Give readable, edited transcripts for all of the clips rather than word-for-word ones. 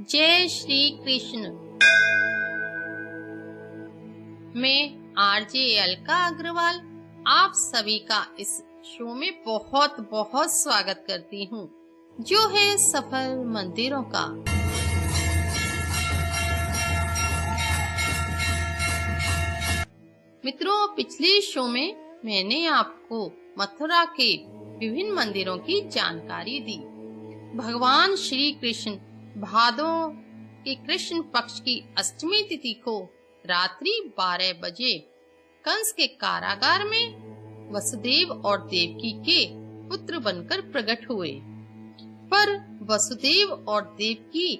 जय श्री कृष्ण। मैं आरजे अलका अग्रवाल आप सभी का इस शो में बहुत बहुत स्वागत करती हूँ, जो है सफल मंदिरों का। मित्रों, पिछले शो में मैंने आपको मथुरा के विभिन्न मंदिरों की जानकारी दी। भगवान श्री कृष्ण भादो के कृष्ण पक्ष की अष्टमी तिथि को रात्रि 12 बजे कंस के कारागार में वसुदेव और देवकी के पुत्र बनकर प्रकट हुए। पर वसुदेव और देवकी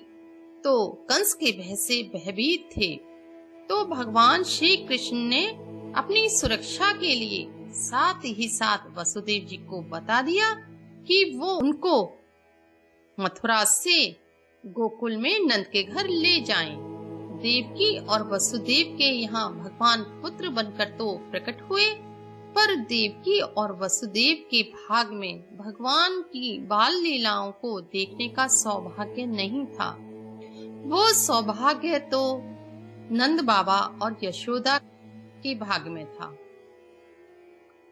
तो कंस के भय से भयभीत थे, तो भगवान श्री कृष्ण ने अपनी सुरक्षा के लिए साथ ही साथ वसुदेव जी को बता दिया कि वो उनको मथुरा से गोकुल में नंद के घर ले जाएं। देवकी और वसुदेव के यहाँ भगवान पुत्र बनकर तो प्रकट हुए, पर देवकी और वसुदेव के भाग में भगवान की बाल लीलाओं को देखने का सौभाग्य नहीं था। वो सौभाग्य तो नंद बाबा और यशोदा के भाग में था।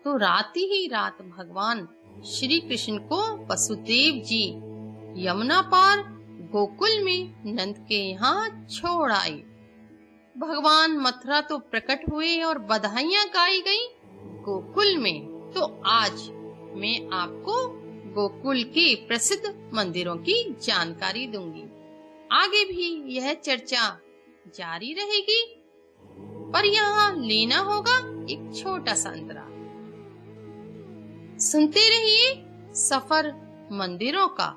तो रात ही रात भगवान श्री कृष्ण को वसुदेव जी यमुना पार गोकुल में नंद के यहाँ छोड़ आए। भगवान मथुरा तो प्रकट हुए और बधाइयां गाई गई गोकुल में। तो आज मैं आपको गोकुल के प्रसिद्ध मंदिरों की जानकारी दूंगी। आगे भी यह चर्चा जारी रहेगी, पर यहाँ लेना होगा एक छोटा सा अंतराल। सुनते रहिए सफर मंदिरों का।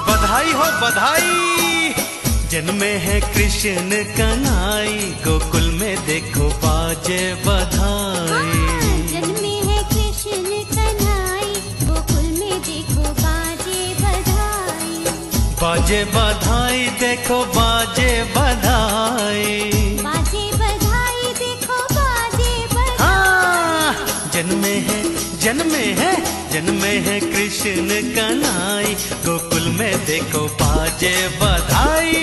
बधाई हो बधाई, जन्मे है कृष्ण कन्हई, गोकुल में देखो बाजे बधाई। जन्मे है कृष्ण कन्हई, गोकुल में देखो बाजे बधाई। बाजे बधाई देखो बाजे बधाई, बाजे बधाई देखो बाजे बधाई। हाँ, जन्मे है कृष्ण कन्हई, गोकुल में देखो बाजे बधाई।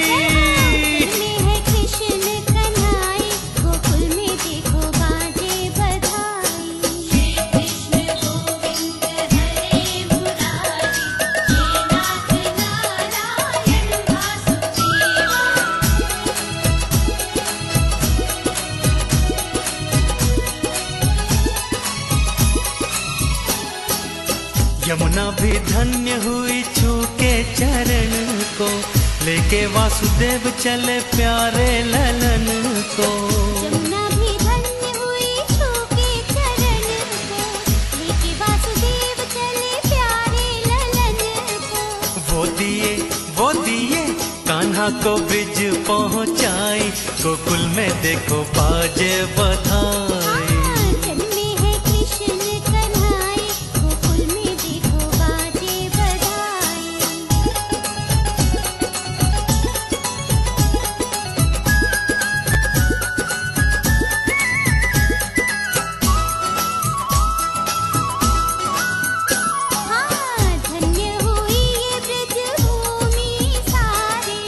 जन्मे है कृष्ण कन्हई, गोकुल में देखो बाजे बधाई। श्री कृष्ण गोविंद हरे मुरारी, हे नाथ नारायण वासुदेवा। यमुना भी धन्य हुई छू के चरण को, लेके वासुदेव चले प्यारे ललन को। यमुना भी धन्य हुई छू के चरण को, लेके वासुदेव चले प्यारे ललन को। वो दिए कान्हा को ब्रिज पहुँचाई, गोकुल में देखो बाजे बधाई। जन्मे है कृष्ण कन्हई, गोकुल में देखो बाजे बधाई। हाँ, धन्य हुई ये ब्रज भूमि सारी,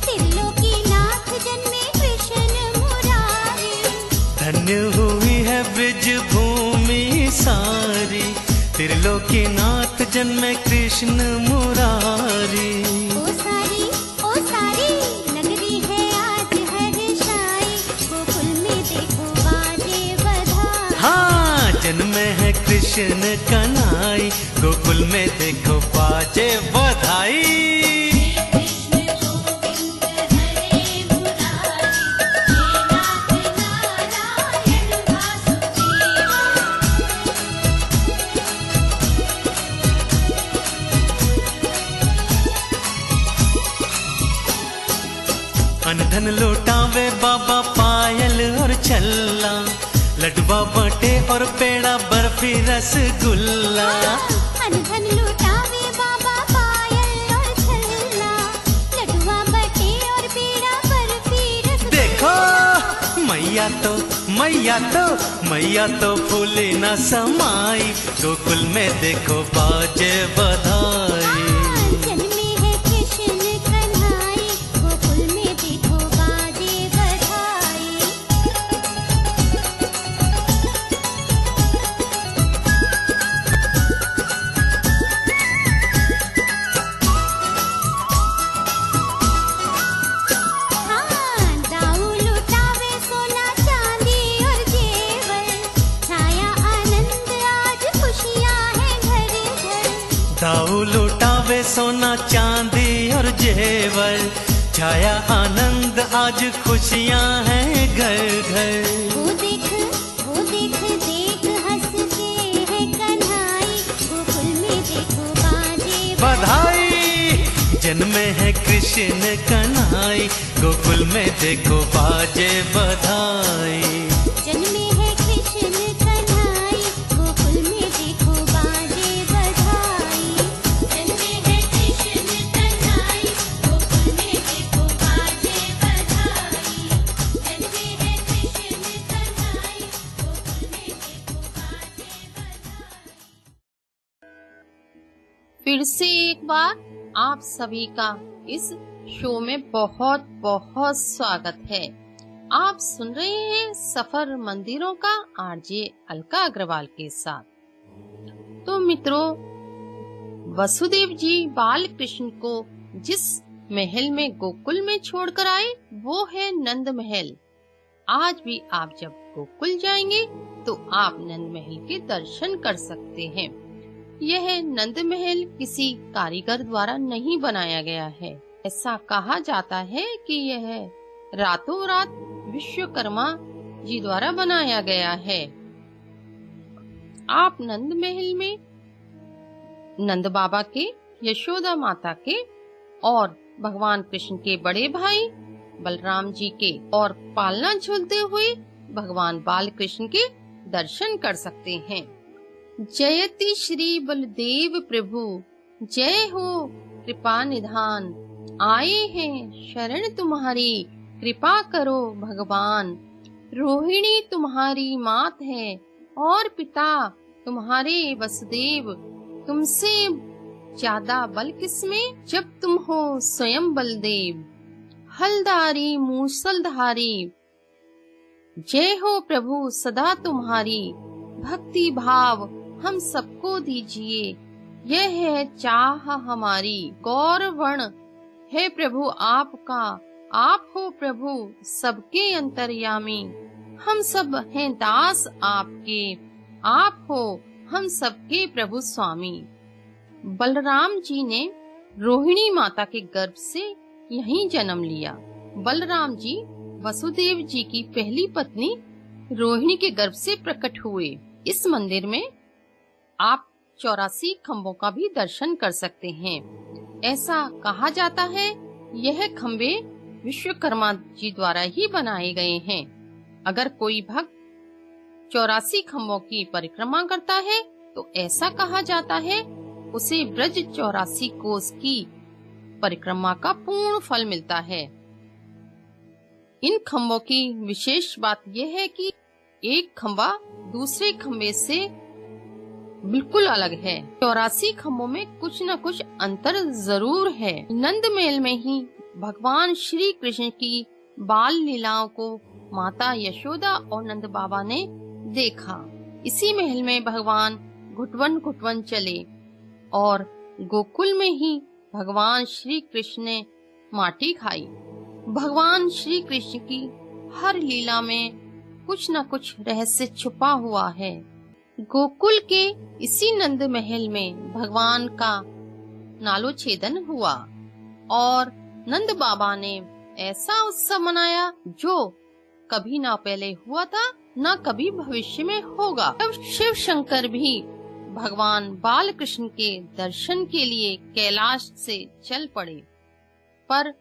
त्रिलोकीनाथ जन्मे कृष्ण मुरारी। धन्य हुई है ब्रिज भूमि सारी, त्रिलोकीनाथ जन्मे कृष्ण मुरारी। ओ सारी नगरी है आज हर्षाई, गोकुल में देखो बाजे बधाई। हाँ, जन्मे है कृष्ण कन्हई, गोकुल में देखो बाजे बधाई। कृष्ण गोविंद हरे मुरारी, हे नाथ नारायण वासुदेवा। अनधन लौटावे बाबा पायल और छल्ला, लडवा बटे और पेड़ा बर्फी रसगुल्ला। धन धन लुटावे बाबा पायल और छल्ला, लडवा बटे और पेड़ा बर्फी रसगुल्ला। देखो मैया तो फूली न समाई, गोकुल में देखो बाजे बधाई। जन्मे है कृष्ण कन्हाई, गोकुल में देखो बाजे बधाई। दाऊ लुटावे सोना चांदी और जेवर, छाया आनंद आज खुशियां हैं घर घर। दाऊ लुटावे सोना चांदी और जेवर, छाया आनंद आज खुशियां हैं घर घर। वो देख देख हंसते हैं कन्हाई, गोकुल में देखो बाजे बधाई, जन्मे है कृष्ण कन्हाई, गोकुल में देखो बाजे बधाई। जन्मे है कृष्ण कन्हाई, गोकुल में देखो बाजे बधाई। जन्मे है कृष्ण कन्हाई, गोकुल में देखो बाजे बधाई। जन्मे है कृष्ण कन्हाई, गोकुल में देखो बाजे बधाई। फिर से एक बार आप सभी का इस शो में बहुत बहुत स्वागत है। आप सुन रहे हैं सफर मंदिरों का आरजे अलका अग्रवाल के साथ। तो मित्रों, वसुदेव जी बाल कृष्ण को जिस महल में गोकुल में छोड़कर आए वो है नंद महल। आज भी आप जब गोकुल जाएंगे तो आप नंद महल के दर्शन कर सकते हैं। यह नंद महल किसी कारीगर द्वारा नहीं बनाया गया है। ऐसा कहा जाता है कि यह रातों रात विश्वकर्मा जी द्वारा बनाया गया है। आप नंद महल में नंद बाबा के, यशोदा माता के और भगवान कृष्ण के बड़े भाई बलराम जी के और पालना झूलते हुए भगवान बाल कृष्ण के दर्शन कर सकते हैं। जयति श्री बलदेव प्रभु, जय हो कृपा निधान, आए हैं शरण तुम्हारी, कृपा करो भगवान। रोहिणी तुम्हारी मात है और पिता तुम्हारे वसुदेव, तुमसे ज्यादा बल किसमें जब तुम हो स्वयं बलदेव। हलधारी मूसलधारी, जय हो प्रभु सदा तुम्हारी, भक्ति भाव हम सबको दीजिए, यह है चाह हमारी। गौरवर्ण है प्रभु आपका, आप हो प्रभु सबके अंतर्यामी, हम सब हैं दास आपके, आप हो हम सबके प्रभु स्वामी। बलराम जी ने रोहिणी माता के गर्भ से यहीं जन्म लिया। बलराम जी वसुदेव जी की पहली पत्नी रोहिणी के गर्भ से प्रकट हुए। इस मंदिर में आप 84 खम्भों का भी दर्शन कर सकते हैं। ऐसा कहा जाता है यह खम्भे विश्वकर्मा जी द्वारा ही बनाए गए हैं। अगर कोई भक्त 84 खम्भों की परिक्रमा करता है तो ऐसा कहा जाता है उसे ब्रज 84 कोस की परिक्रमा का पूर्ण फल मिलता है। इन खम्भों की विशेष बात यह है कि एक खम्भा दूसरे खम्भे से बिल्कुल अलग है। 84 खम्भों में कुछ न कुछ अंतर जरूर है। नंद महल में ही भगवान श्री कृष्ण की बाल लीलाओं को माता यशोदा और नंद बाबा ने देखा। इसी महल में भगवान घुटवन घुटवन चले और गोकुल में ही भगवान श्री कृष्ण ने माटी खाई। भगवान श्री कृष्ण की हर लीला में कुछ न कुछ रहस्य छुपा हुआ है। गोकुल के इसी नंद महल में भगवान का नालो छेदन हुआ और नंद बाबा ने ऐसा उत्सव मनाया जो कभी ना पहले हुआ था ना कभी भविष्य में होगा। तब शिव शंकर भी भगवान बाल कृष्ण के दर्शन के लिए कैलाश से चल पड़े, पर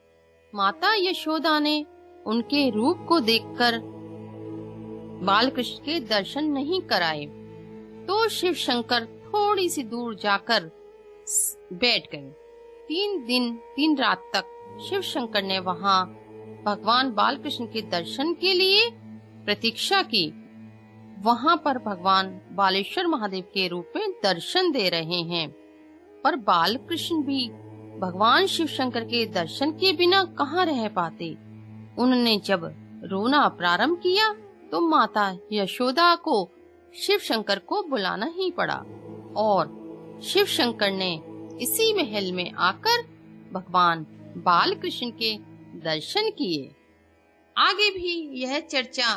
माता यशोदा ने उनके रूप को देखकर बालकृष्ण के दर्शन नहीं कराए तो शिव शंकर थोड़ी सी दूर जाकर बैठ गए। 3 दिन 3 रात तक शिव शंकर ने वहां भगवान बालकृष्ण के दर्शन के लिए प्रतीक्षा की। वहां पर भगवान बालेश्वर महादेव के रूप में दर्शन दे रहे हैं, पर बालकृष्ण भी भगवान शिव शंकर के दर्शन के बिना कहाँ रह पाते। उन्होंने जब रोना प्रारंभ किया तो माता यशोदा को शिव शंकर को बुलाना ही पड़ा और शिव शंकर ने इसी महल में आकर भगवान बालकृष्ण के दर्शन किए। आगे भी यह चर्चा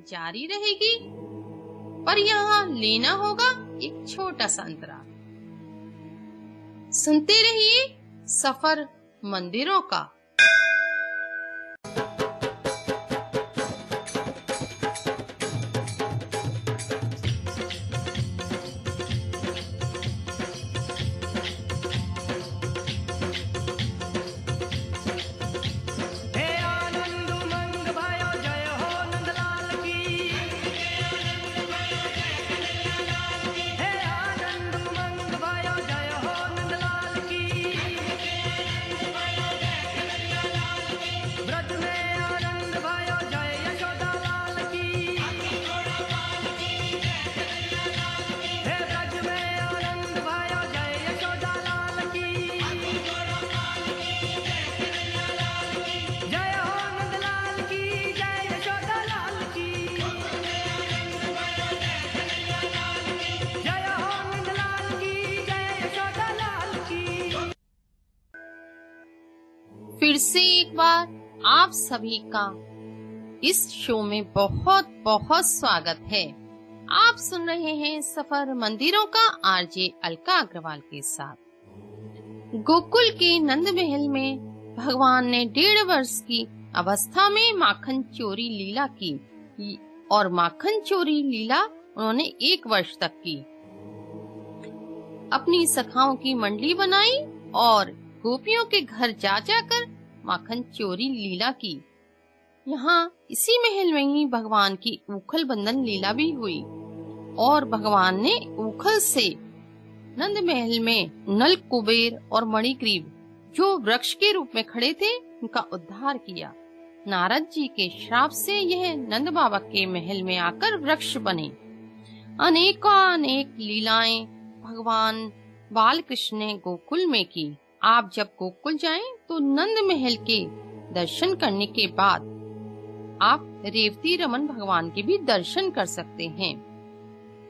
जारी रहेगी, पर यहाँ लेना होगा एक छोटा सा अंतराल। सुनते रहिए सफर मंदिरों का। फिर से एक बार आप सभी का इस शो में बहुत बहुत स्वागत है। आप सुन रहे हैं सफर मंदिरों का आरजे अलका अग्रवाल के साथ। गोकुल के नंद महल में भगवान ने 1.5 वर्ष की अवस्था में माखन चोरी लीला की और माखन चोरी लीला उन्होंने 1 वर्ष तक की। अपनी सखाओं की मंडली बनाई और गोपियों के घर जा जाकर माखन चोरी लीला की। यहाँ इसी महल में ही भगवान की ऊखल बंधन लीला भी हुई और भगवान ने ऊखल से नंद महल में नल कुबेर और मणिग्रीव जो वृक्ष के रूप में खड़े थे उनका उद्धार किया। नारद जी के श्राप से यह नंद बाबा के महल में आकर वृक्ष बने। अनेक लीलाएं भगवान बालकृष्ण ने गोकुल में की। आप जब गोकुल जाएं तो नंद महल के दर्शन करने के बाद आप रेवती रमन भगवान के भी दर्शन कर सकते हैं।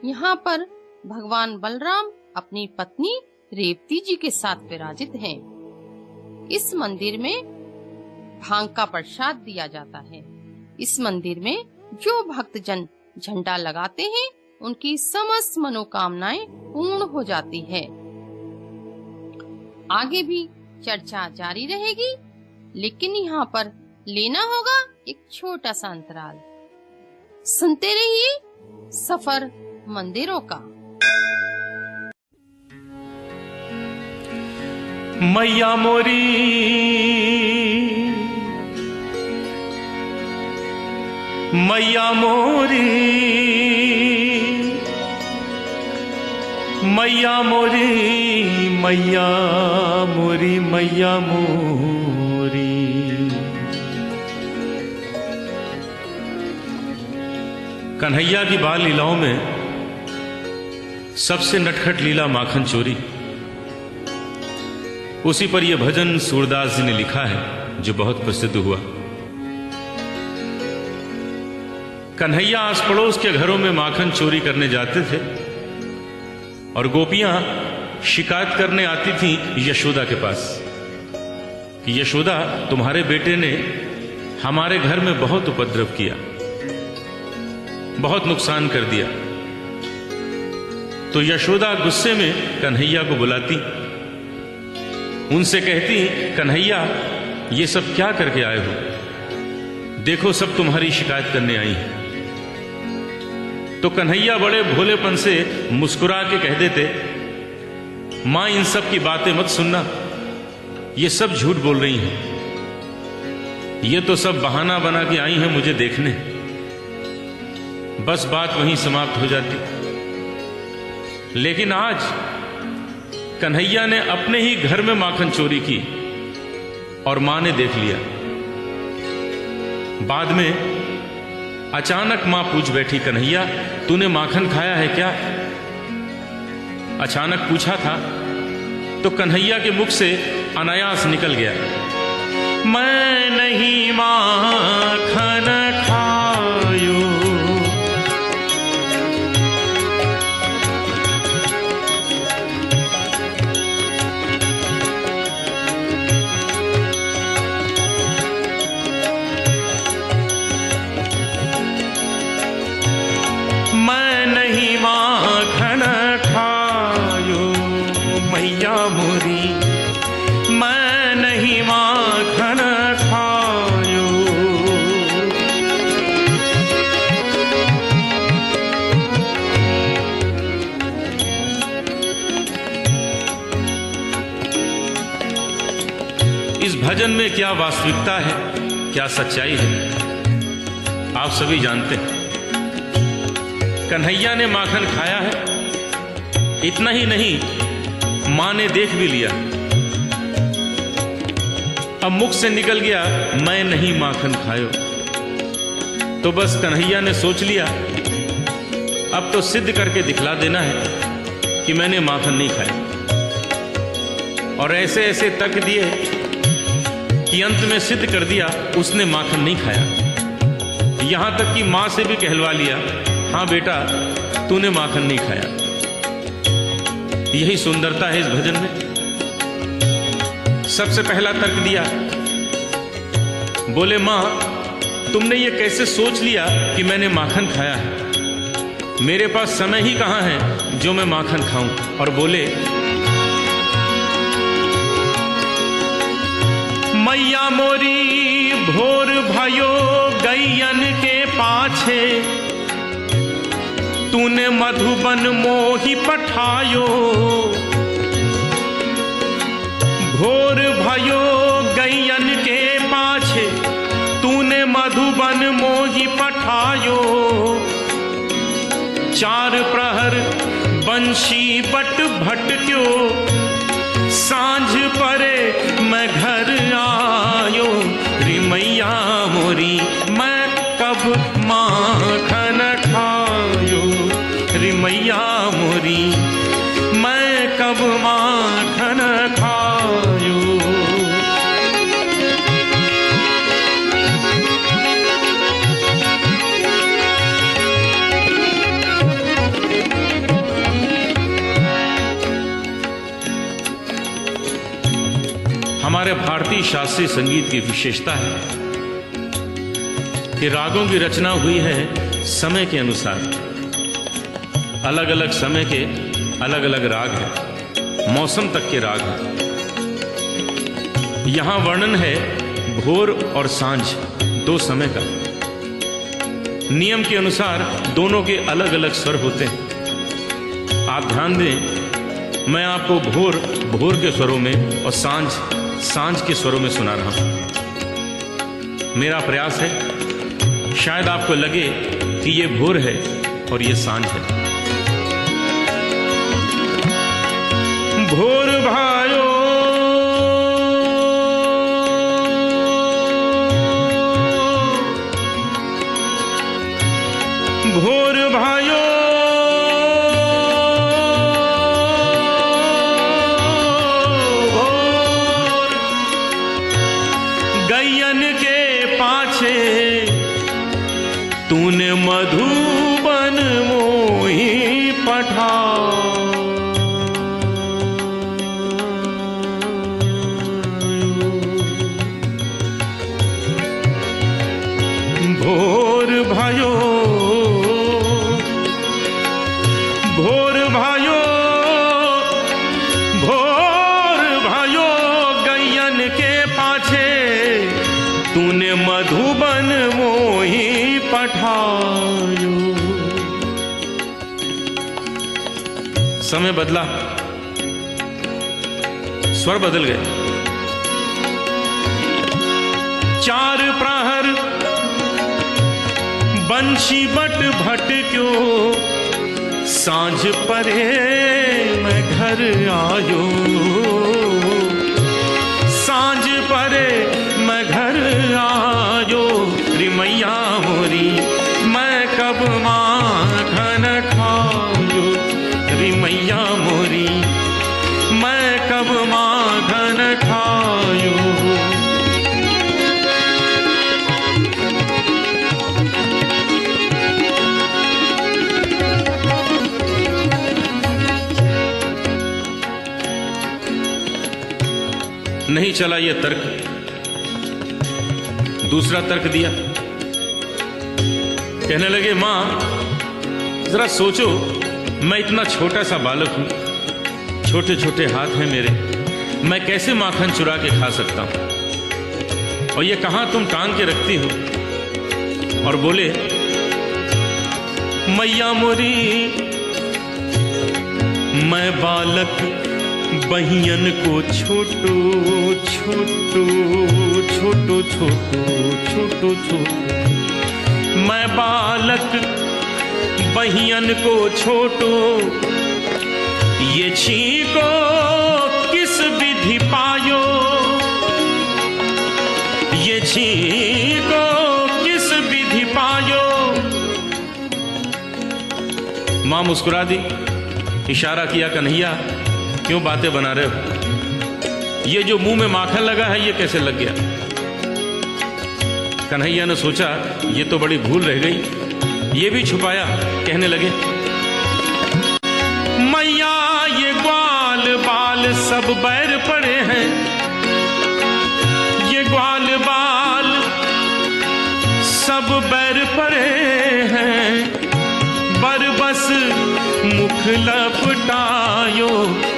यहाँ पर भगवान बलराम अपनी पत्नी रेवती जी के साथ विराजित हैं। इस मंदिर में भांग का प्रसाद दिया जाता है। इस मंदिर में जो भक्तजन झंडा लगाते हैं उनकी समस्त मनोकामनाएं पूर्ण हो जाती है। आगे भी चर्चा जारी रहेगी, लेकिन यहाँ पर लेना होगा एक छोटा सा अंतराल। सुनते रहिए सफर मंदिरों का। मैया मोरी मैया मोरी मैया मोरी मैया मोरी मैया मोरी। कन्हैया की बाल लीलाओं में सबसे नटखट लीला माखन चोरी। उसी पर यह भजन सूरदास जी ने लिखा है जो बहुत प्रसिद्ध हुआ। कन्हैया आस पड़ोस के घरों में माखन चोरी करने जाते थे और गोपियां शिकायत करने आती थी यशोदा के पास कि यशोदा, तुम्हारे बेटे ने हमारे घर में बहुत उपद्रव किया, बहुत नुकसान कर दिया। तो यशोदा गुस्से में कन्हैया को बुलाती, उनसे कहती, कन्हैया ये सब क्या करके आए हो? देखो सब तुम्हारी शिकायत करने आई हैं। तो कन्हैया बड़े भोलेपन से मुस्कुरा के कह देते, मां इन सब की बातें मत सुनना, ये सब झूठ बोल रही हैं, ये तो सब बहाना बना के आई हैं मुझे देखने। बस बात वहीं समाप्त हो जाती। लेकिन आज कन्हैया ने अपने ही घर में माखन चोरी की और मां ने देख लिया। बाद में अचानक मां पूछ बैठी, कन्हैया तूने माखन खाया है क्या? अचानक पूछा था तो कन्हैया के मुख से अनायास निकल गया, मैं नहीं माखन खायो। मैं नहीं माखन खायो मैया मोरी, मैं नहीं माखन खायो। इस भजन में क्या वास्तविकता है, क्या सच्चाई है, आप सभी जानते हैं। कन्हैया ने माखन खाया है, इतना ही नहीं मां ने देख भी लिया। अब मुख से निकल गया, मैं नहीं माखन खायो। तो बस कन्हैया ने सोच लिया, अब तो सिद्ध करके दिखला देना है कि मैंने माखन नहीं खाया। और ऐसे ऐसे तर्क दिए कि अंत में सिद्ध कर दिया उसने माखन नहीं खाया। यहां तक कि मां से भी कहलवा लिया, हाँ बेटा तूने माखन नहीं खाया। यही सुंदरता है इस भजन में। सबसे पहला तर्क दिया, बोले मां तुमने ये कैसे सोच लिया कि मैंने माखन खाया है? मेरे पास समय ही कहां है जो मैं माखन खाऊं। और बोले, मैया मोरी भोर भयो गैयन के पाछे, तूने मधुबन मोहि पठायो। भोर भयो गैयन के पाछे, तूने मधुबन मोहि पठायो। चार प्रहर बंशी बट भटक्यो, सांझ परे मैं घर आयो। रे मैया मोरी मैं कब माखन खायो, रे मैया मोरी मैं कब माखन खायो। हमारे भारतीय शास्त्रीय संगीत की विशेषता है कि रागों की रचना हुई है समय के अनुसार। अलग अलग समय के अलग अलग राग हैं, मौसम तक के राग हैं। यहां वर्णन है भोर और सांझ दो समय का। नियम के अनुसार दोनों के अलग अलग स्वर होते हैं। आप ध्यान दें, मैं आपको भोर भोर के स्वरों में और सांझ सांझ के स्वरों में सुना रहा हूं। मेरा प्रयास है शायद आपको लगे कि ये भोर है और ये सांझ है। भोर भायो भोर भायो गैयन के पाछे, तूने मधुबन मोहि पठा। भोर भयो भोर भयो भोर भयो गैयन के पाछे, तूने मधुबन मोहि पठायो। समय बदला, स्वर बदल गए। चार प्रहर बंशी बट भट क्यों सांझ परे मैं घर आयो, सांझ परे मैं घर आयो, रे मैया मोरी मैं कब माखन खायो, रे मैया मोरी मैं कब माखन खायो। नहीं चला ये तर्क, दूसरा तर्क दिया। कहने लगे मां जरा सोचो, मैं इतना छोटा सा बालक हूं, छोटे छोटे हाथ हैं मेरे, मैं कैसे माखन चुरा के खा सकता हूं? और ये कहां तुम टांग के रखती हो? और बोले मैया मोरी मैं बालक बहियन को छोटो छोटो छोटो छोटो छोटो छोटो, मैं बालक बहियन को छोटो, ये छीको किस विधि पायो, ये छीको किस विधि पायो। मां मुस्कुरा दी, इशारा किया कन्हैया क्यों बातें बना रहे हो, ये जो मुंह में माखन लगा है ये कैसे लग गया? कन्हैया ने सोचा ये तो बड़ी भूल रह गई, ये भी छुपाया। कहने लगे मैया ये ग्वाल बाल सब बैर पड़े हैं, ये ग्वाल बाल सब बैर पड़े हैं, बरबस मुख लपटायो,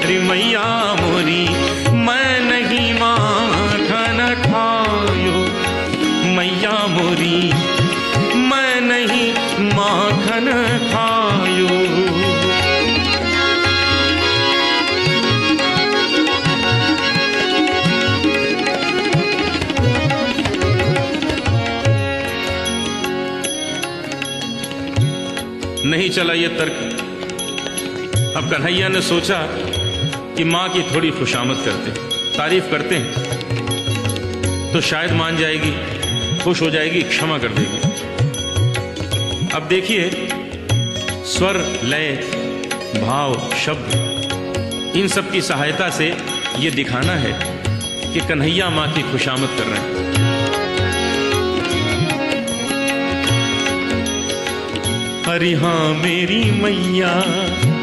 रे मैया मोरी मैं नहीं माखन खायो, मैया मोरी मैं नहीं माखन खायो। नहीं चला ये तर्क। अब कन्हैया ने सोचा कि मां की थोड़ी खुशामद करते, तारीफ करते हैं तो शायद मान जाएगी, खुश हो जाएगी, क्षमा कर देगी। अब देखिए स्वर, लय, भाव, शब्द, इन सब की सहायता से ये दिखाना है कि कन्हैया मां की खुशामद कर रहे हैं। अरे हाँ मेरी मैया,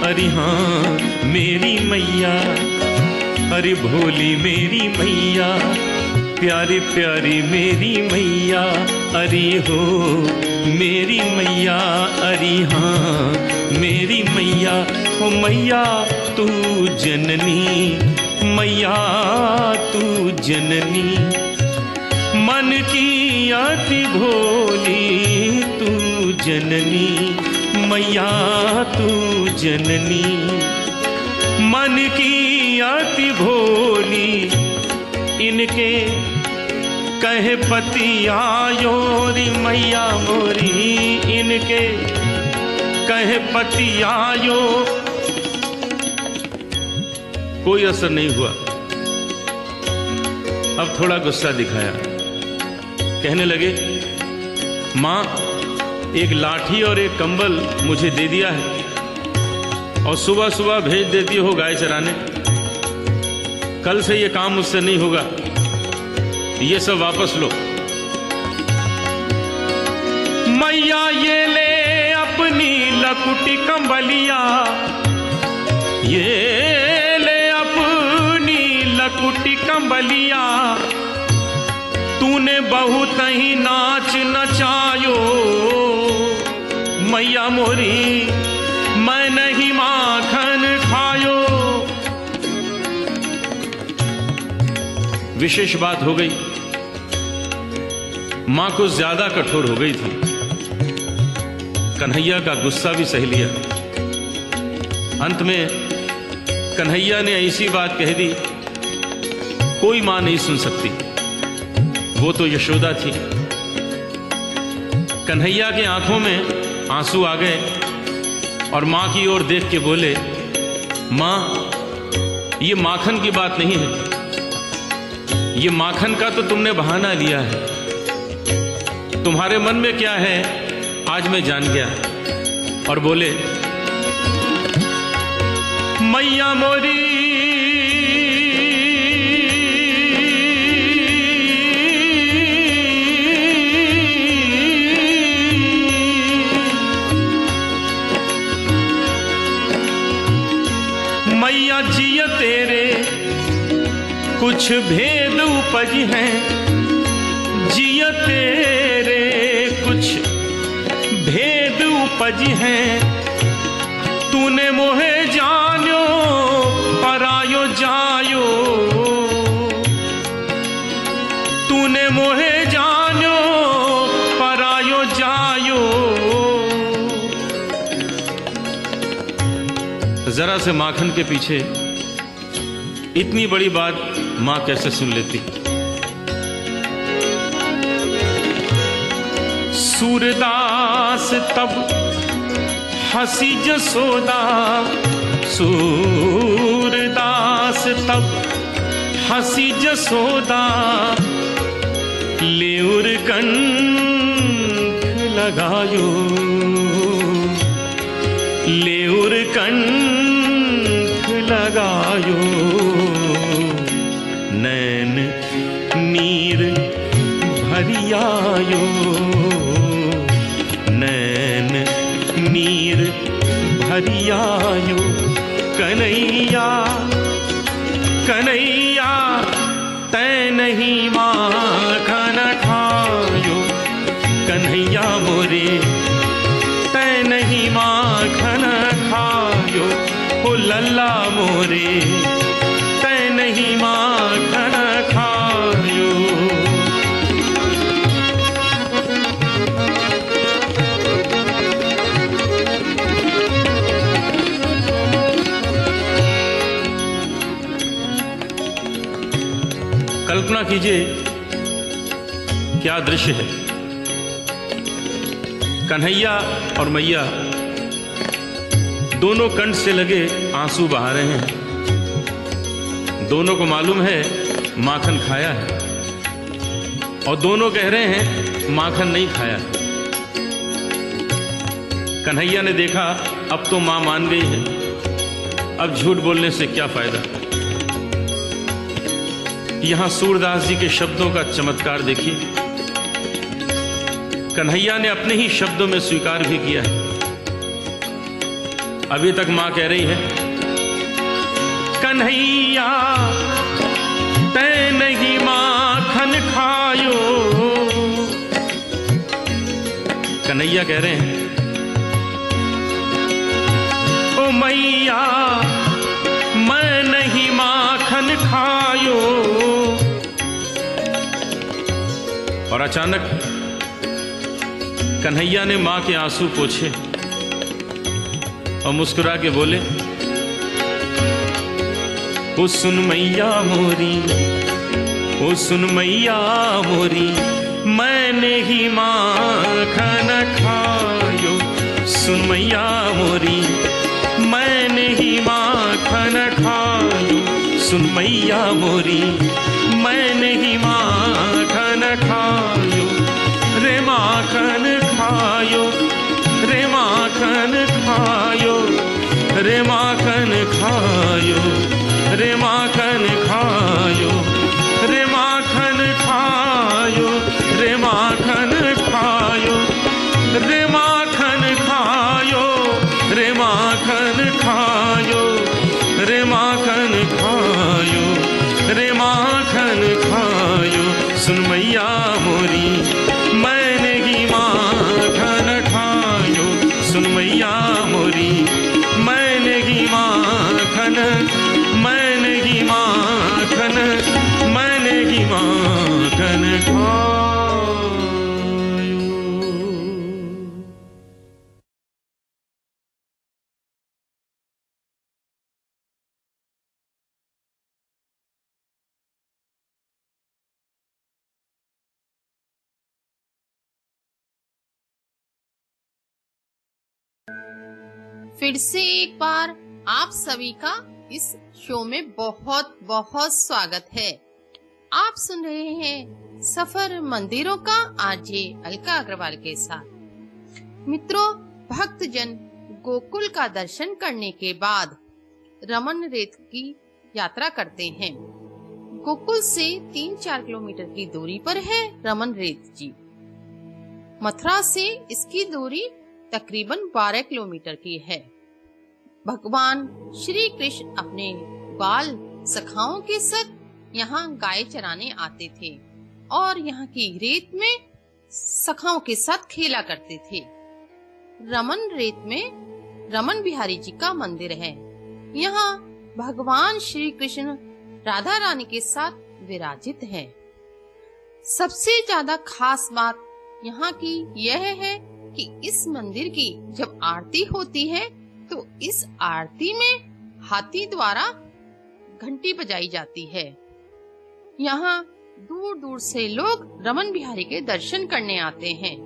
अरे हाँ मेरी मैया, अरे भोली मेरी मैया, प्यारी प्यारी मेरी मैया, अरे हो मेरी मैया, अरे हाँ मेरी मैया, ओ मैया तू जननी, मैया तू जननी, मन की अति भोली तू जननी, मैया तू जननी, मन की अति भोली, इनके कहे पति आयो, री मैया मोरी इनके कहे पति आयो। कोई असर नहीं हुआ। अब थोड़ा गुस्सा दिखाया, कहने लगे मां एक लाठी और एक कंबल मुझे दे दिया है और सुबह सुबह भेज देती हो गाय चराने, कल से ये काम मुझसे नहीं होगा, ये सब वापस लो। मैया ये ले अपनी लकुटी कंबलिया, ये ले अपनी लकुटी कंबलिया, तूने बहुत ही नाच नचायो, मैया मोरी मैं नहीं माखन खायो। विशेष बात हो गई, मां कुछ ज्यादा कठोर हो गई थी। कन्हैया का गुस्सा भी सह लिया। अंत में कन्हैया ने ऐसी बात कह दी, कोई मां नहीं सुन सकती, वो तो यशोदा थी। कन्हैया की आंखों में आंसू आ गए और मां की ओर देख के बोले, मां, ये माखन की बात नहीं है, ये माखन का तो तुमने बहाना लिया है। तुम्हारे मन में क्या है आज मैं जान गया। और बोले, मैया मोरी मैया जिया तेरे कुछ भेद उपज हैं, जिया तेरे कुछ भेद उपज हैं। तूने मोहे जानो परायो जायो, तूने मोहे जानो परायो जायो। जरा से माखन के पीछे इतनी बड़ी बात मां कैसे सुन लेती। सूरदास तब हंसी जसोदा, सूरदास तब हंसी जसोदा। लेउर कंठ लगायो, लेउर कंठ लगायो। नैन नीर भरियायो, नैन नीर भरियायो। कन्हैया कन्हैया तै नहीं माखन खायो, कन्हैया मोरे तै नहीं माखन खायो। ओ लल्ला मोरे तै नहीं माखन खायो। कल्पना कीजिए क्या दृश्य है। कन्हैया और मैया दोनों कंठ से लगे आंसू बहा रहे हैं। दोनों को मालूम है माखन खाया है और दोनों कह रहे हैं माखन नहीं खाया। कन्हैया ने देखा अब तो मां मान गई है, अब झूठ बोलने से क्या फायदा। यहां सूरदास जी के शब्दों का चमत्कार देखिए। कन्हैया ने अपने ही शब्दों में स्वीकार भी किया है। अभी तक मां कह रही है, कन्हैया तै नहीं माखन खायो। कन्हैया कह रहे हैं, ओ मैया मैं नहीं माखन खायो। और अचानक कन्हैया ने मां के आंसू पोंछे और मुस्कुरा के बोले, ओ सुन मैया मोरी, ओ सुन मैया मोरी मैंने ही माखन खायो। सुन मैया मोरी मैंने ही माखन खायो। सुन मैया मोरी मैंने ही माखन खायो। रे माखन खायो, रे माखन खायो, रे माखन खायो, रे माखन खायो, रे माखन खायो, रे माखन खायो, रे माखन खायो, रे माखन खायो, रे माखन खायो, रे माखन खायो। सुन मैया मोरी मैंने ही माखन खायो। सुन मैया मोरी मैंने ही माखन, मैंने ही माखन, मैंने ही माखन खायो। फिर से एक बार आप सभी का इस शो में बहुत बहुत स्वागत है। आप सुन रहे हैं सफर मंदिरों का आरजे अलका अग्रवाल के साथ। मित्रों, भक्तजन गोकुल का दर्शन करने के बाद रमन रेत की यात्रा करते हैं। गोकुल से 3-4 किलोमीटर की दूरी पर है रमन रेत जी। मथुरा से इसकी दूरी तकरीबन 12 किलोमीटर की है। भगवान श्री कृष्ण अपने बाल सखाओं के साथ यहाँ गाय चराने आते थे और यहाँ की रेत में सखाओं के साथ खेला करते थे। रमन रेत में रमन बिहारी जी का मंदिर है। यहाँ भगवान श्री कृष्ण राधा रानी के साथ विराजित है। सबसे ज्यादा खास बात यहाँ की यह है कि इस मंदिर की जब आरती होती है तो इस आरती में हाथी द्वारा घंटी बजाई जाती है। यहाँ दूर दूर से लोग रमन बिहारी के दर्शन करने आते हैं।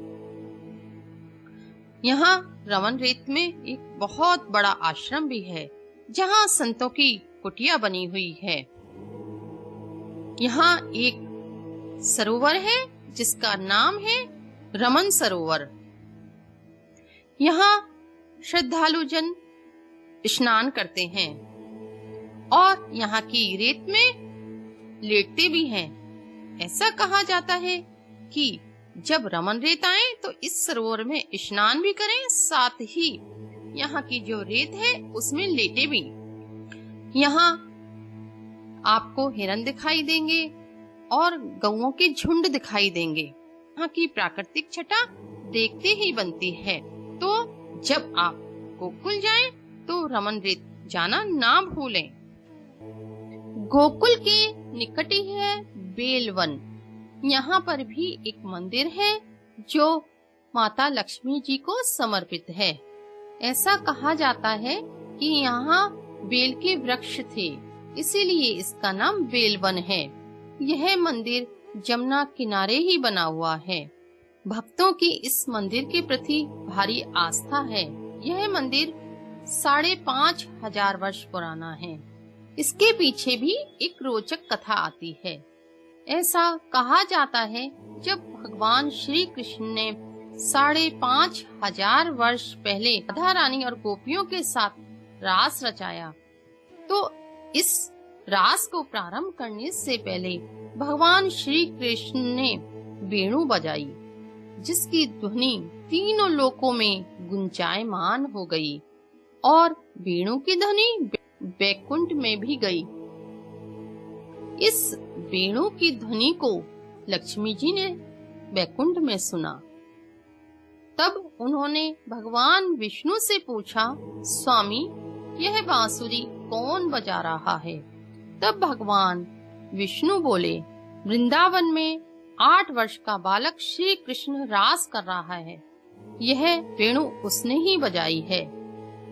यहाँ रमन रेत में एक बहुत बड़ा आश्रम भी है जहाँ संतों की कुटिया बनी हुई है। यहाँ एक सरोवर है जिसका नाम है रमन सरोवर। यहाँ श्रद्धालु जन स्नान करते हैं और यहाँ की रेत में लेटते भी हैं। ऐसा कहा जाता है कि जब रमन रेत आए तो इस सरोवर में स्नान भी करें, साथ ही यहाँ की जो रेत है उसमें लेटे भी। यहाँ आपको हिरन दिखाई देंगे और गौओं के झुंड दिखाई देंगे। यहाँ की प्राकृतिक छटा देखते ही बनती है। तो जब आप गोकुल जाएं तो रमन रेत जाना ना भूलें। गोकुल के निकट ही है बेलवन। यहाँ पर भी एक मंदिर है जो माता लक्ष्मी जी को समर्पित है। ऐसा कहा जाता है कि यहाँ बेल के वृक्ष थे, इसीलिए इसका नाम बेलवन है। यह मंदिर जमुना किनारे ही बना हुआ है। भक्तों की इस मंदिर के प्रति भारी आस्था है। यह मंदिर 5,500 वर्ष पुराना है। इसके पीछे भी एक रोचक कथा आती है। ऐसा कहा जाता है जब भगवान श्री कृष्ण ने 5,500 वर्ष पहले राधा रानी और गोपियों के साथ रास रचाया, तो इस रास को प्रारंभ करने से पहले भगवान श्री कृष्ण ने वेणु बजाई, जिसकी ध्वनि तीनों लोकों में गुंजायमान हो गई और वेणु की ध्वनि बैकुंठ में भी गई। इस वेणु की ध्वनि को लक्ष्मी जी ने बैकुंठ में सुना। तब उन्होंने भगवान विष्णु से पूछा, स्वामी, यह बांसुरी कौन बजा रहा है? तब भगवान विष्णु बोले, वृंदावन में 8 वर्ष का बालक श्री कृष्ण रास कर रहा है। यह वेणु उसने ही बजाई है,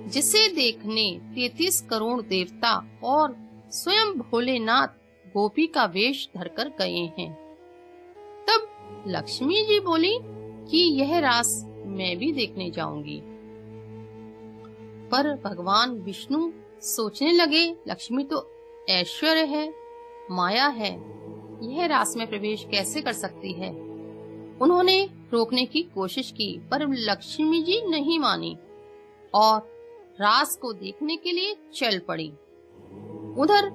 जिसे देखने 33 करोड़ देवता और स्वयं भोलेनाथ गोपी का वेश धरकर गए हैं। तब लक्ष्मी जी बोली कि यह रास मैं भी देखने जाऊंगी। पर भगवान विष्णु सोचने लगे, लक्ष्मी तो ऐश्वर्य है, माया है, यह रास में प्रवेश कैसे कर सकती है। उन्होंने रोकने की कोशिश की, पर लक्ष्मी जी नहीं मानी और रास को देखने के लिए चल पड़ी। उधर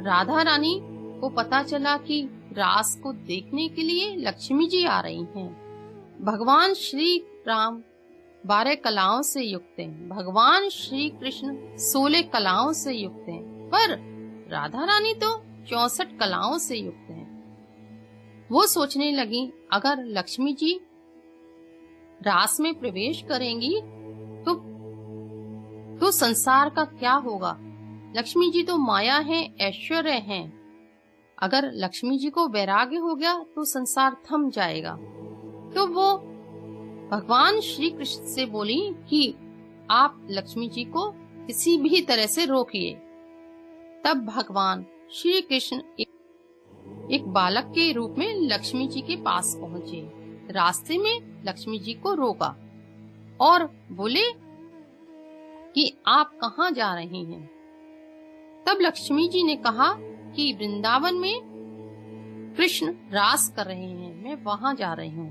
राधा रानी को पता चला कि रास को देखने के लिए लक्ष्मी जी आ रही हैं। भगवान श्री राम 12 कलाओं से युक्त हैं, भगवान श्री कृष्ण 16 कलाओं से युक्त हैं, पर राधा रानी तो 64 कलाओं से युक्त हैं। वो सोचने लगी, अगर लक्ष्मी जी रास में प्रवेश करेंगी तो संसार का क्या होगा। लक्ष्मी जी तो माया है, ऐश्वर्य है। अगर लक्ष्मी जी को वैराग्य हो गया तो संसार थम जाएगा। तो वो भगवान श्री कृष्ण से बोली कि आप लक्ष्मी जी को किसी भी तरह से रोकिए। तब भगवान श्री कृष्ण एक बालक के रूप में लक्ष्मी जी के पास पहुँचे। रास्ते में लक्ष्मी जी को रोका और बोले, कि आप कहाँ जा रही हैं। तब लक्ष्मी जी ने कहा कि वृंदावन में कृष्ण रास कर रहे हैं, मैं वहां जा रही हूँ।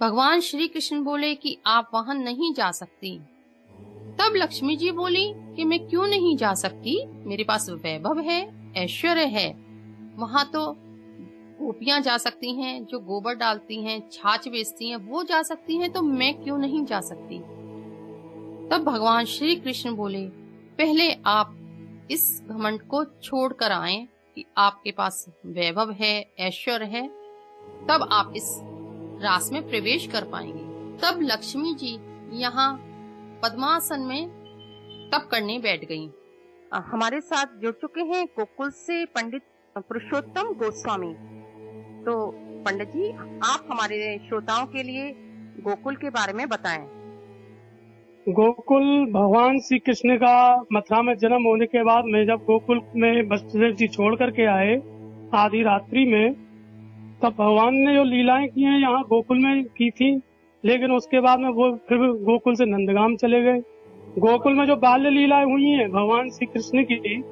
भगवान श्री कृष्ण बोले कि आप वहां नहीं जा सकती। तब लक्ष्मी जी बोली कि मैं क्यों नहीं जा सकती, मेरे पास वैभव है, ऐश्वर्य है, वहां तो गोपियां जा सकती हैं, जो गोबर डालती हैं, छाछ बेचती हैं, वो जा सकती हैं, तो मैं क्यों नहीं जा सकती। तब भगवान श्री कृष्ण बोले, पहले आप इस घमंड को छोड़कर आएं कि आपके पास वैभव है, ऐश्वर्य है, तब आप इस रास में प्रवेश कर पाएंगे। तब लक्ष्मी जी यहाँ पद्मासन में तप करने बैठ गईं। हमारे साथ जुड़ चुके हैं गोकुल से पंडित पुरुषोत्तम गोस्वामी। तो पंडित जी, आप हमारे श्रोताओं के लिए गोकुल के बारे में बताएं। गोकुल भगवान श्री कृष्ण का मथुरा में जन्म होने के बाद में जब गोकुल में वसुदेव जी छोड़ करके आए आधी रात्रि में, तब भगवान ने जो लीलाएं की हैं यहाँ गोकुल में की थी, लेकिन उसके बाद में वो फिर गोकुल से नंदगाम चले गए। गोकुल में जो बाल्य लीलाएं हुई हैं भगवान श्री कृष्ण की,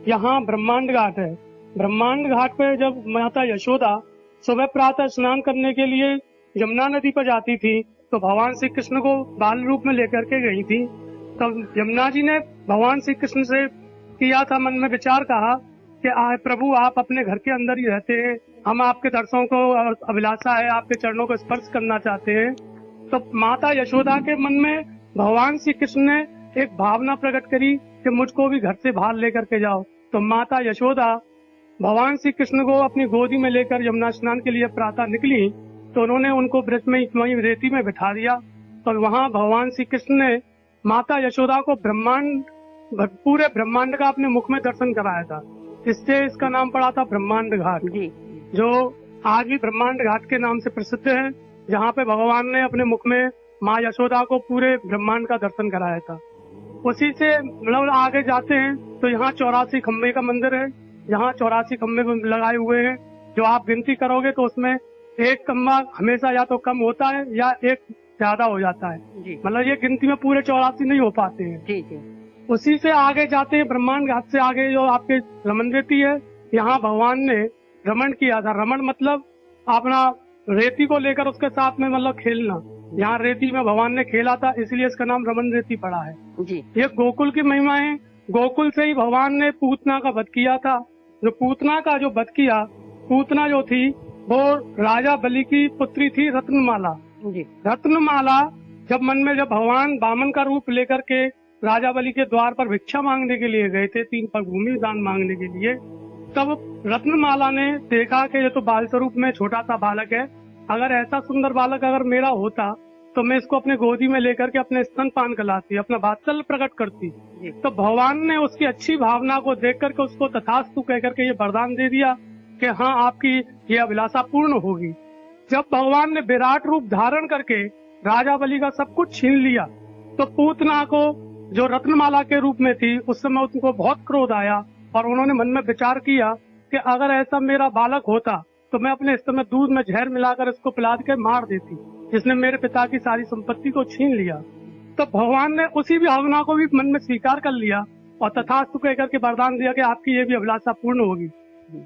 यहाँ ब्रह्मांड घाट है। ब्रह्मांड घाट पे जब माता यशोदा सुबह प्रातः स्नान करने के लिए यमुना नदी पर जाती थी, तो भगवान श्री कृष्ण को बाल रूप में लेकर के गई थी। तब यमुना जी ने भगवान श्री कृष्ण से किया था मन में विचार, कहा कि प्रभु आप अपने घर के अंदर ही रहते हैं, हम आपके दर्शनों को अभिलाषा है, आपके चरणों को स्पर्श करना चाहते हैं। तो माता यशोदा के मन में भगवान श्री कृष्ण ने एक भावना प्रकट करी कि मुझको भी घर से बाहर लेकर के जाओ। तो माता यशोदा भगवान श्री कृष्ण को अपनी गोदी में लेकर यमुना स्नान के लिए प्रातः निकली, तो उन्होंने उनको ब्रज में वहीं रेती में बिठा दिया। तो वहाँ भगवान श्री कृष्ण ने माता यशोदा को पूरे ब्रह्मांड का अपने मुख में दर्शन कराया था, इससे इसका नाम पड़ा था ब्रह्मांड घाट, जो आज भी ब्रह्मांड घाट के नाम से प्रसिद्ध है, जहाँ पे भगवान ने अपने मुख में माँ यशोदा को पूरे ब्रह्मांड का दर्शन कराया था। उसी से मतलब आगे जाते हैं तो यहाँ 84 खम्भे का मंदिर है। यहाँ 84 खम्भे लगाए हुए हैं, जो आप गिनती करोगे तो उसमें एक खम्भा हमेशा या तो कम होता है या एक ज्यादा हो जाता है। मतलब ये गिनती में पूरे 84 नहीं हो पाते हैं। उसी से आगे जाते हैं, ब्रह्मांड घाट से आगे जो आपके रमन रेती है, यहाँ भगवान ने रमन किया था। रमन मतलब अपना रेती को लेकर उसके साथ में मतलब खेलना, यहाँ रेती में भगवान ने खेला था, इसलिए इसका नाम रमन रेती पड़ा है जी। ये गोकुल की महिमा है। गोकुल से ही भगवान ने पूतना का वध किया था। जो पूतना का जो वध किया, पूतना जो थी वो राजा बलि की पुत्री थी रत्नमाला जी। रत्नमाला जब भगवान वामन का रूप लेकर के राजा बलि के द्वार पर भिक्षा मांगने के लिए गए थे, 3 पग भूमि दान मांगने के लिए, तब रत्नमाला ने देखा कि ये तो बाल स्वरूप में छोटा सा बालक है, अगर ऐसा सुंदर बालक अगर मेरा होता तो मैं इसको अपने गोदी में लेकर के अपने स्तनपान कराती, अपना वात्सल्य प्रकट करती। तो भगवान ने उसकी अच्छी भावना को देख करके उसको तथास्तु कह करके ये वरदान दे दिया कि हाँ आपकी ये अभिलाषा पूर्ण होगी। जब भगवान ने विराट रूप धारण करके राजा बलि का सब कुछ छीन लिया, तो पूतना को जो रत्नमाला के रूप में थी उस समय उनको बहुत क्रोध आया और उन्होंने मन में विचार किया कि अगर ऐसा मेरा बालक होता तो मैं अपने समय दूध में जहर मिलाकर इसको पिला के मार देती, जिसने मेरे पिता की सारी संपत्ति को छीन लिया। तो भगवान ने उसी भावना को भी मन में स्वीकार कर लिया और तथास्तु कह करके वरदान दिया कि आपकी ये भी अभिलाषा पूर्ण होगी।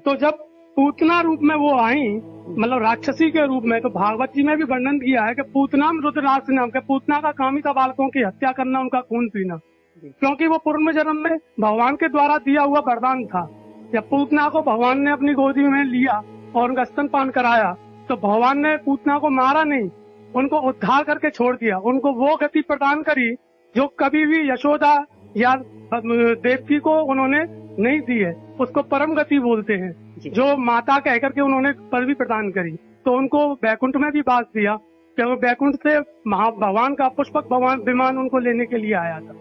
तो जब पूतना रूप में वो आई, मतलब राक्षसी के रूप में, तो भागवत जी में भी वर्णन किया है कि पूतनाम रुद्रराज नाम के, पूतना का काम ही था बालकों की हत्या करना, उनका खून पीना, क्योंकि वो पूर्व जन्म में भगवान के द्वारा दिया हुआ वरदान था। जब पूतना को भगवान ने अपनी गोदी में लिया और उनका स्तनपान कराया, तो भगवान ने पूतना को मारा नहीं, उनको उद्धार करके छोड़ दिया, उनको वो गति प्रदान करी जो कभी भी यशोदा या देवकी को उन्होंने नहीं दी है। उसको परम गति बोलते हैं, जो माता कह करके उन्होंने पदवी प्रदान करी। तो उनको बैकुंठ में भी बास दिया, क्योंकि बैकुंठ से भगवान का पुष्पक भगवान विमान उनको लेने के लिए आया था।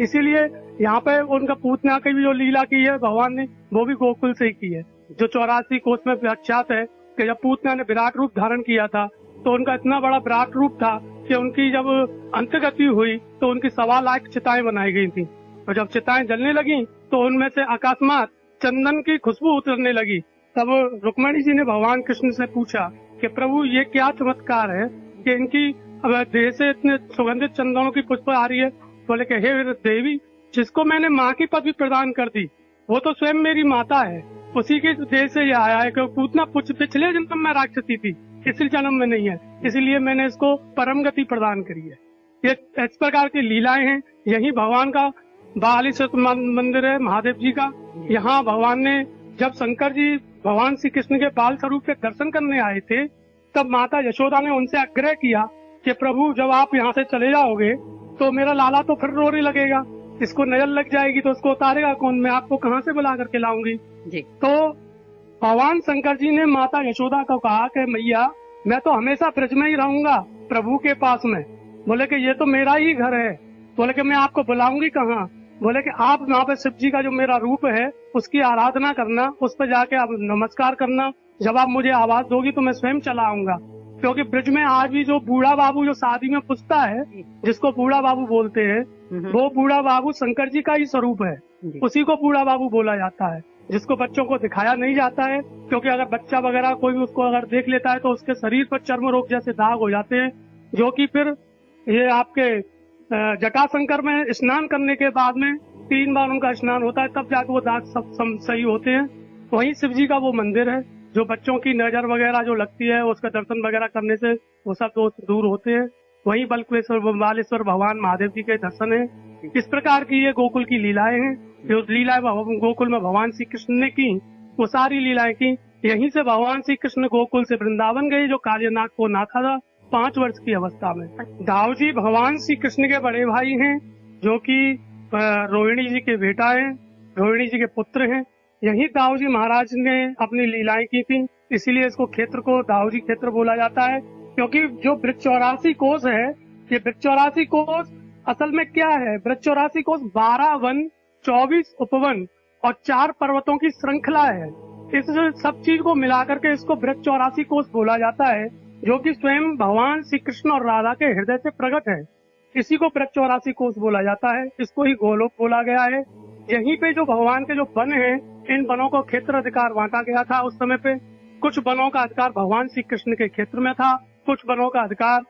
इसीलिए यहाँ पे उनका पूतना की भी जो लीला की है भगवान ने, वो भी गोकुल से ही की है, जो 84 कोष में प्रख्यात है कि जब पूतना ने विराट रूप धारण किया था तो उनका इतना बड़ा विराट रूप था कि उनकी जब अंतगति हुई तो उनकी 1.25 लाख चिताएं बनाई गई थी, और जब चिताएं जलने लगी तो उनमें से अकस्मात चंदन की खुशबू उतरने लगी। तब रुक्मणी जी ने भगवान कृष्ण से पूछा कि प्रभु ये क्या चमत्कार है कि इनकी देह से इतने सुगंधित चंदनों की पुष्प आ रही है, बोले कि हे देवी, जिसको मैंने माँ की पदवी प्रदान कर दी वो तो स्वयं मेरी माता है, उसी के देश से यह आया है कि पूतना पिछले जन्म में राक्षसी थी, इस जन्म में नहीं है, इसीलिए मैंने इसको परम गति प्रदान करी है। ये इस प्रकार की लीलाएं हैं। यही भगवान का 42 मंदिर है महादेव जी का। यहाँ भगवान ने जब शंकर जी भगवान श्री कृष्ण के बाल स्वरूप के दर्शन करने आए थे, तब माता यशोदा ने उनसे आग्रह किया कि प्रभु जब आप यहाँ से चले जाओगे तो मेरा लाला तो फिर रोने लगेगा, इसको नजर लग जाएगी तो उसको उतारेगा कौन, मैं आपको कहाँ से बुला करके लाऊंगी। जी। तो भगवान शंकर जी ने माता यशोदा को कहा कि मैया मैं तो हमेशा ब्रज में ही रहूंगा प्रभु के पास में। बोले कि ये तो मेरा ही घर है। बोले कि मैं आपको बुलाऊंगी कहाँ। बोले कि आप वहाँ पे शिव जी का जो मेरा रूप है उसकी आराधना करना, उस पर जाके आप नमस्कार करना, जब आप मुझे आवाज दोगी तो मैं स्वयं चला आऊंगा। क्योंकि ब्रज में आज भी जो बूढ़ा बाबू जो शादी में पूछता है, जिसको बूढ़ा बाबू बोलते हैं, वो बूढ़ा बाबू शंकर जी का ही स्वरूप है, उसी को बूढ़ा बाबू बोला जाता है, जिसको बच्चों को दिखाया नहीं जाता है। क्योंकि अगर बच्चा वगैरह कोई उसको अगर देख लेता है तो उसके शरीर पर चर्म रोग जैसे दाग हो जाते हैं, जो कि फिर ये आपके जटाशंकर में स्नान करने के बाद में 3 बार उनका स्नान होता है, तब जाके वो दाग सब सही होते हैं। वहीं शिव जी का वो मंदिर है, जो बच्चों की नजर वगैरह जो लगती है उसका दर्शन वगैरह करने से वो सब दोष दूर होते हैं। वहीं बालेश्वर भगवान महादेव जी के दर्शन है। इस प्रकार की ये गोकुल की लीलाएं हैं। जो लीलाएं गोकुल में भगवान श्री कृष्ण ने की, वो सारी लीलाएं की। यहीं से भगवान श्री कृष्ण गोकुल से वृंदावन गए, जो कालियानाग को नाथा था 5 वर्ष की अवस्था में। दाऊ जी भगवान श्री कृष्ण के बड़े भाई हैं, जो कि रोहिणी जी के बेटा हैं, रोहिणी जी के पुत्र हैं। यही दाऊ जी महाराज ने अपनी लीलाएं की थी, इसीलिए इसको क्षेत्र को दाऊ जी क्षेत्र बोला जाता है। क्योंकि जो वृक्ष 84 कोष है, ये वृक्ष 84 कोष असल में क्या है? वृक्ष 84 कोष 12 वन, 24 उपवन और 4 पर्वतों की श्रृंखला है। इस सब चीज को मिलाकर के इसको वृक्ष 84 कोष बोला जाता है, जो कि स्वयं भगवान श्री कृष्ण और राधा के हृदय से प्रकट है। इसी को वृक्ष 84 कोष बोला जाता है। इसको ही गोलोक बोला गया है। यहीं पे जो भगवान के जो वन है, इन वनों को क्षेत्र अधिकार बांटा गया था उस समय पे। कुछ वनों का अधिकार भगवान श्री कृष्ण के क्षेत्र में था, कुछ वनों का अधिकार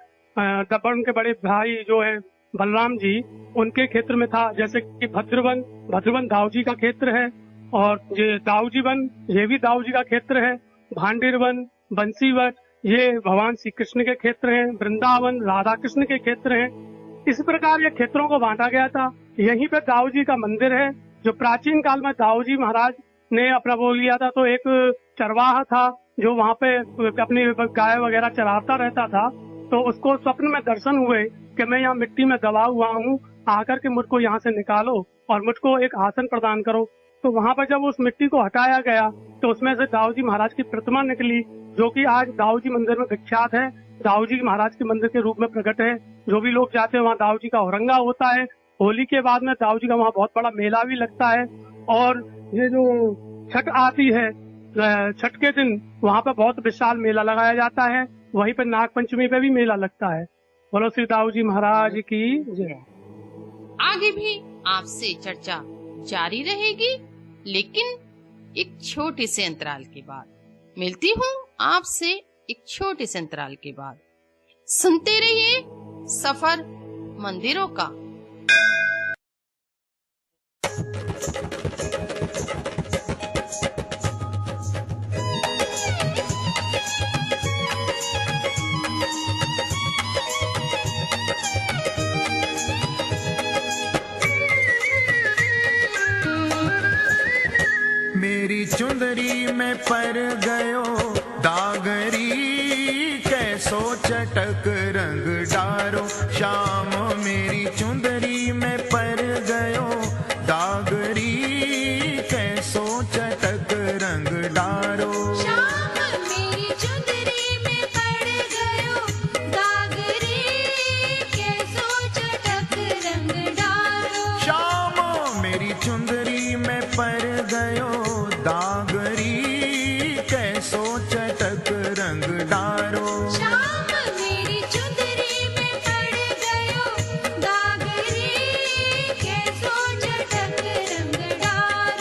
दबन के बड़े भाई जो है बलराम जी, उनके क्षेत्र में था। जैसे कि भद्रवन दाऊ जी का क्षेत्र है, और ये दाऊ जी वन, ये भी दाऊ जी का क्षेत्र है। भांडेर वन, बंसीवन, ये भगवान श्री कृष्ण के क्षेत्र हैं। वृंदावन राधा कृष्ण के क्षेत्र हैं। इस प्रकार ये क्षेत्रों को बांटा गया था। यहीं पे दाऊ जी का मंदिर है, जो प्राचीन काल में दाऊ जी महाराज ने अपना वो लिया था। तो एक चरवाहा था जो वहाँ पे अपनी गाय वगैरह चराता रहता था, तो उसको स्वप्न में दर्शन हुए कि मैं यहाँ मिट्टी में दबा हुआ हूँ, आकर के मुझको यहाँ से निकालो और मुझको एक आसन प्रदान करो। तो वहाँ पर जब उस मिट्टी को हटाया गया तो उसमें से दाऊ जी महाराज की प्रतिमा निकली, जो कि आज दाऊ जी मंदिर में विख्यात है। दाऊ जी महाराज के मंदिर के रूप में प्रकट है। जो भी लोग जाते हैं वहाँ दाऊ जी का औरंगा होता है। होली के बाद में दाऊ जी का वहाँ बहुत बड़ा मेला भी लगता है। और ये जो छठ आती है, छठ के दिन वहाँ पे बहुत विशाल मेला लगाया जाता है। वहीं पे नाग पंचमी पे भी मेला लगता है। बोलो श्री दाऊ जी महाराज की जय। आगे भी आपसे चर्चा जारी रहेगी, लेकिन एक छोटे से अंतराल के बाद। मिलती हूँ आपसे एक छोटे से अंतराल के बाद। सुनते रहिए सफर मंदिरों का। मेरी चुंदरी में पर गयो दागरी, कैसो चटक रंग डारो श्याम। मेरी चुंदरी में पर गयो दागरी, कैसो चटक रंग डारो। श्याम मेरी चुंदरी में पड़ गयो दागरी, कैसो चटक रंग डारो। श्याम मेरी चुंदरी में पर गयो दागरी, कैसो चटक रंग डारो। श्याम मेरी चुंदरी में पड़ गयो दागरी, कैसो चटक रंग डारो।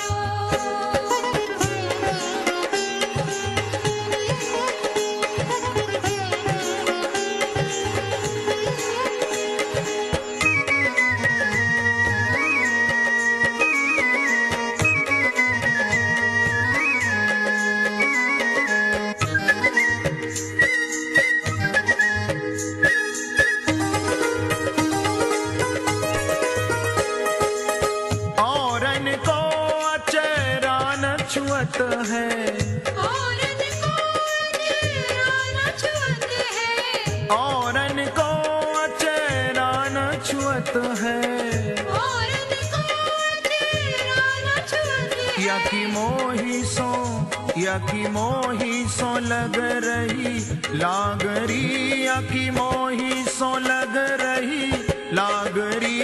यकी मोही सो लग रही लागरी, यकी मोही सो लग रही लागरी,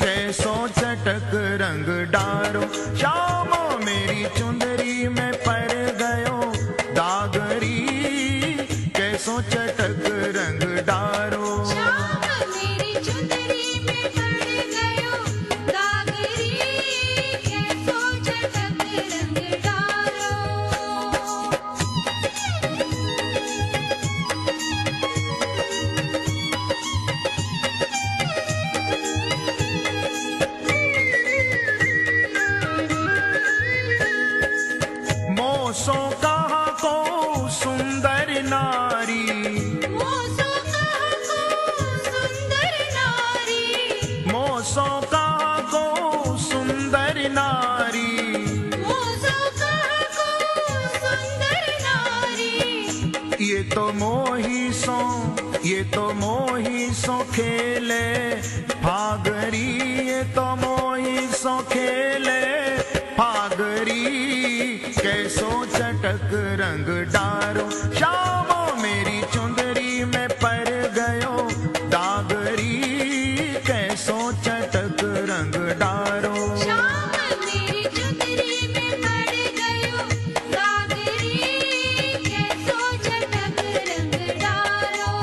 कैसो चटक रंग डारो, शामो मेरी चुंदरी में पर गयो दागरी, कैसो चटक रंग डारो। श्याम मेरी चुंदरी में पड़ गयो दागरी, कैसो चटक रंग डारो। मोसो कहा को सुंदर नारी, मोसो कहा को सुंदर नारी, मोसो कहा को सुंदर नारी, मोसो कहा को सुंदर नारी। ये तो मोही सो खेले फागरी, ये तो मोही सो खेले फागरी, कैसो चटक रंग डारो, शामो मेरी चुंदरी में पर गयो दागरी, कैसो चटक रंग डारो। श्याम मेरी चुंदरी में पड़ गयो दागरी, कैसो चटक रंग डारो।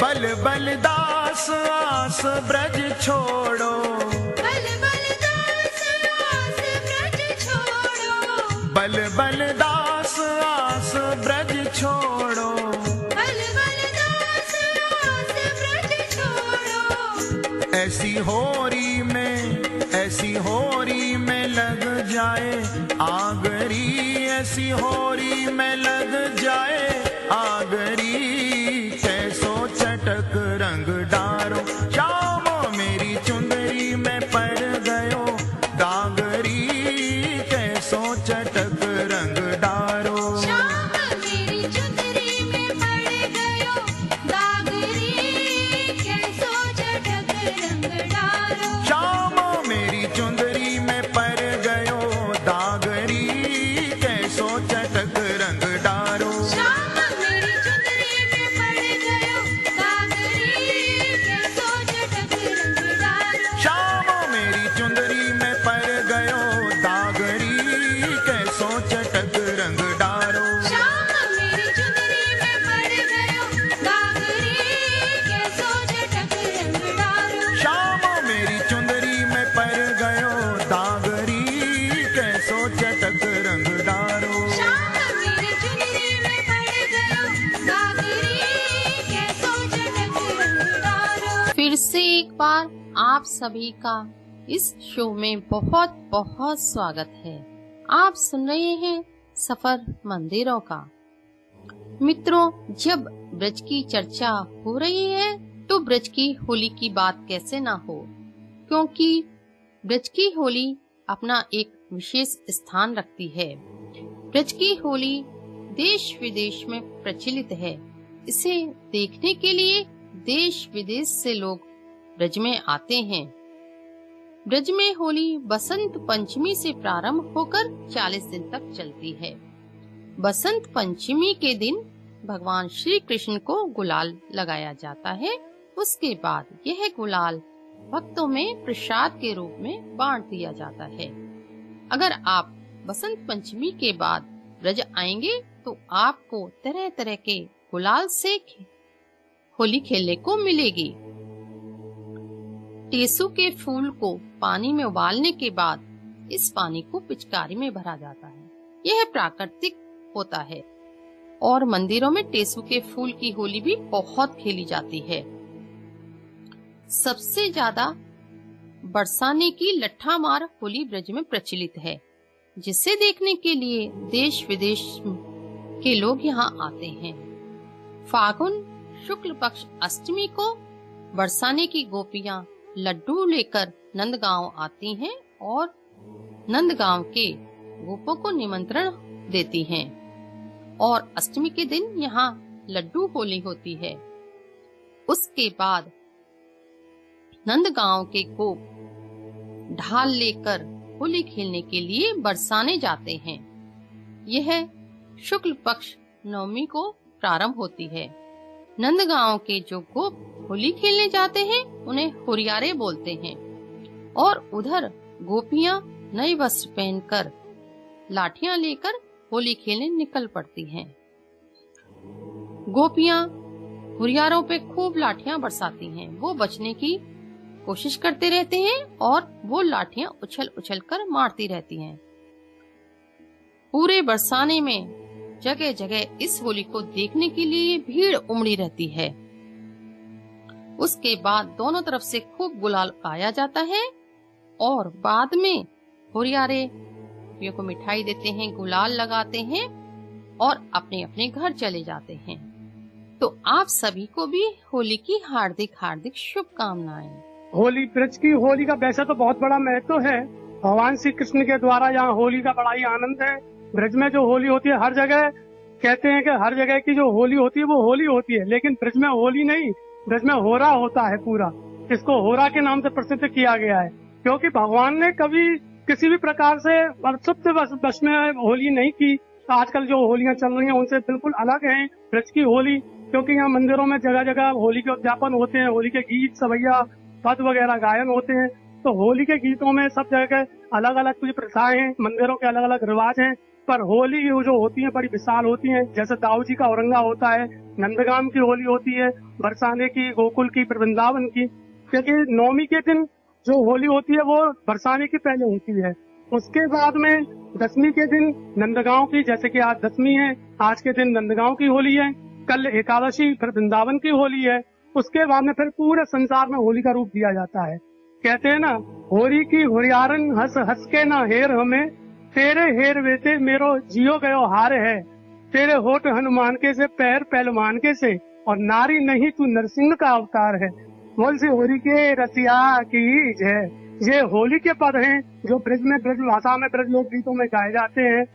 बल बल दास आस ब्रज छोड़ो, बल बल दास आस ब्रज छोड़ो, बल बल दास आस ब्रज छोड़ो, बल बल दास आस ब्रज छोड़ो। ऐसी होरी में लग जाए आगरी, ऐसी होरी में लग जाए आगरी, कैसो चटक रंग डारो, शामो मेरी चुंदरी में पर गयो दागरी, कैसो चटक रंग डारो। श्याम मेरी चुंदरी में पड़ गयो दागरी, कैसो चटक रंग डारो। शामो मेरी चुंदरी में पर गयो दागरी, कैसो चटक रंग डारो। श्याम मेरी चुंदरी में पड़ गयो दागरी, कैसो चटक रंग डारो। शामो मेरी चुंदरी में पर गयो दागरी, कैसो चटक रंग डारो। श्याम मेरी चुंदरी में पड़ गयो दागरी, कैसो चटक रंग डारो। शामो मेरी चुंदरी में पर गयो दागरी, कैसो चटक रंग डारो। श्याम मेरी चुंदरी में पड़ गयो दागरी, कैसो चटक रंग डारो। फिर से एक बार आप सभी का इस शो में बहुत बहुत स्वागत है। आप सुन रहे हैं सफर मंदिरों का। मित्रों, जब ब्रज की चर्चा हो रही है तो ब्रज की होली की बात कैसे ना हो, क्योंकि ब्रज की होली अपना एक विशेष स्थान रखती है। ब्रज की होली देश विदेश में प्रचलित है। इसे देखने के लिए देश विदेश से लोग ब्रज में आते हैं। ब्रज में होली बसंत पंचमी से प्रारंभ होकर 40 दिन तक चलती है। बसंत पंचमी के दिन भगवान श्री कृष्ण को गुलाल लगाया जाता है। उसके बाद यह गुलाल भक्तों में प्रसाद के रूप में बांट दिया जाता है। अगर आप बसंत पंचमी के बाद ब्रज आएंगे तो आपको तरह तरह के गुलाल से होली खेलने को मिलेगी। टेसू के फूल को पानी में उबालने के बाद इस पानी को पिचकारी में भरा जाता है। यह प्राकृतिक होता है और मंदिरों में टेसू के फूल की होली भी बहुत खेली जाती है। सबसे ज्यादा बरसाने की लट्ठा मार होली ब्रज में प्रचलित है, जिसे देखने के लिए देश विदेश के लोग यहाँ आते हैं। फागुन शुक्ल पक्ष अष्टमी को बरसाने की गोपियां लड्डू लेकर नंदगांव आती हैं और नंदगांव के गोपों को निमंत्रण देती हैं और अष्टमी के दिन यहाँ लड्डू होली होती है। उसके बाद नंदगांव के गोप ढाल लेकर होली खेलने के लिए बरसाने जाते हैं। यह शुक्ल पक्ष नवमी को प्रारंभ होती है। नंदगांव के जो गोप होली खेलने जाते हैं उन्हें हुरियारे बोलते हैं और उधर गोपियां नए वस्त्र पहनकर लाठियां लेकर होली खेलने निकल पड़ती हैं। गोपियां हुरियारों पे खूब लाठियां बरसाती हैं। वो बचने की कोशिश करते रहते हैं और वो लाठियां उछल उछल कर मारती रहती हैं। पूरे बरसाने में जगह जगह इस होली को देखने के लिए भीड़ उमड़ी रहती है। उसके बाद दोनों तरफ से खूब गुलाल गाया जाता है और बाद में हुरियारे गोपियों को मिठाई देते हैं, गुलाल लगाते हैं और अपने अपने घर चले जाते हैं। तो आप सभी को भी होली की हार्दिक हार्दिक शुभकामनाएं। होली ब्रज की होली का वैसे तो बहुत बड़ा महत्व है। भगवान श्री कृष्ण के द्वारा यहाँ होली का बड़ा ही आनंद है। ब्रज में जो होली होती है हर जगह कहते हैं कि हर जगह की जो होली होती है वो होली होती है, लेकिन ब्रज में होली नहीं, ब्रज में होरा होता है पूरा। इसको होरा के नाम से प्रसिद्ध किया गया है क्योंकि भगवान ने कभी किसी भी प्रकार से सुप्त बस में होली नहीं की। आजकल जो होलियां चल रही हैं उनसे बिल्कुल अलग है ब्रज की होली, क्योंकि यहाँ मंदिरों में जगह जगह होली के उद्यापन होते हैं, होली के गीत सवैया पद वगैरह गायन होते हैं। तो होली के गीतों में सब जगह अलग अलग कुछ प्रथाएं हैं, मंदिरों के अलग अलग रिवाज हैं, पर होली जो होती है बड़ी विशाल होती है। जैसे दाऊ जी का औरंगा होता है, नंदगाम की होली होती है, बरसाने की, गोकुल की, वृंदावन की। क्योंकि नवमी के दिन जो होली होती है वो बरसाने की पहले होती है। उसके बाद में दसवीं के दिन नंदगांव की, जैसे कि आज दसवीं है, आज के दिन नंदगांव की होली है, कल एकादशी फिर वृंदावन की होली है। उसके बाद में फिर पूरे संसार में होली का रूप दिया जाता है। कहते हैं ना, होली की हुरियारन हंस हंस के ना हेर हमें, तेरे हेर वेते मेरो जियो गयो हार है, तेरे होठ हनुमान के से पैर पहलवान के से, और नारी नहीं तू नरसिंह का अवतार है। बोल से होली के रसिया की जय। ये होली के पद हैं जो ब्रज में, ब्रज भाषा में, ब्रज लोक गीतों में गाए जाते हैं।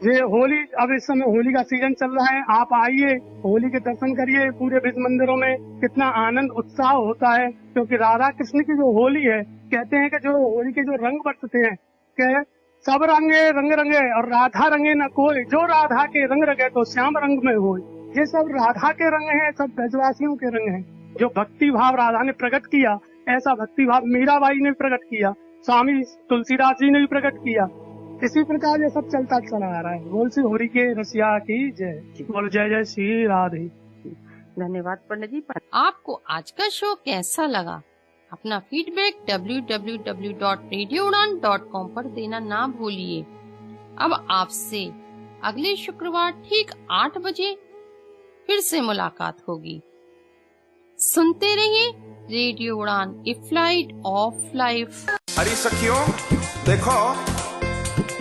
ये होली, अब इस समय होली का सीजन चल रहा है, आप आइए होली के दर्शन करिए। पूरे ब्रज मंदिरों में कितना आनंद उत्साह होता है, क्योंकि राधा कृष्ण की जो होली है, कहते हैं कि जो होली के जो रंग बरतते हैं, कि सब रंगे रंग रंगे और राधा रंगे न कोई, जो राधा के रंग रंगे तो श्याम रंग में होई। ये सब राधा के रंग हैं, सब ब्रजवासियों के रंग हैं। जो भक्ति भाव राधा ने प्रकट किया, ऐसा भक्ति भाव मीराबाई ने प्रकट किया, स्वामी तुलसीदास जी ने भी प्रकट किया। इसी प्रकार ये सब चलता चला आ रहा है। बोल श्री होली के रसिया की जय। बोल जय जय श्री राधे। धन्यवाद पंडित जी। आपको आज का शो कैसा लगा? अपना फीडबैक www.radioudan.com पर देना ना भूलिए। अब आपसे अगले शुक्रवार ठीक 8 बजे फिर से मुलाकात होगी। सुनते रहिए रेडियो उड़ान, ए फ्लाइट ऑफ लाइफ। अरे सखियों देखो,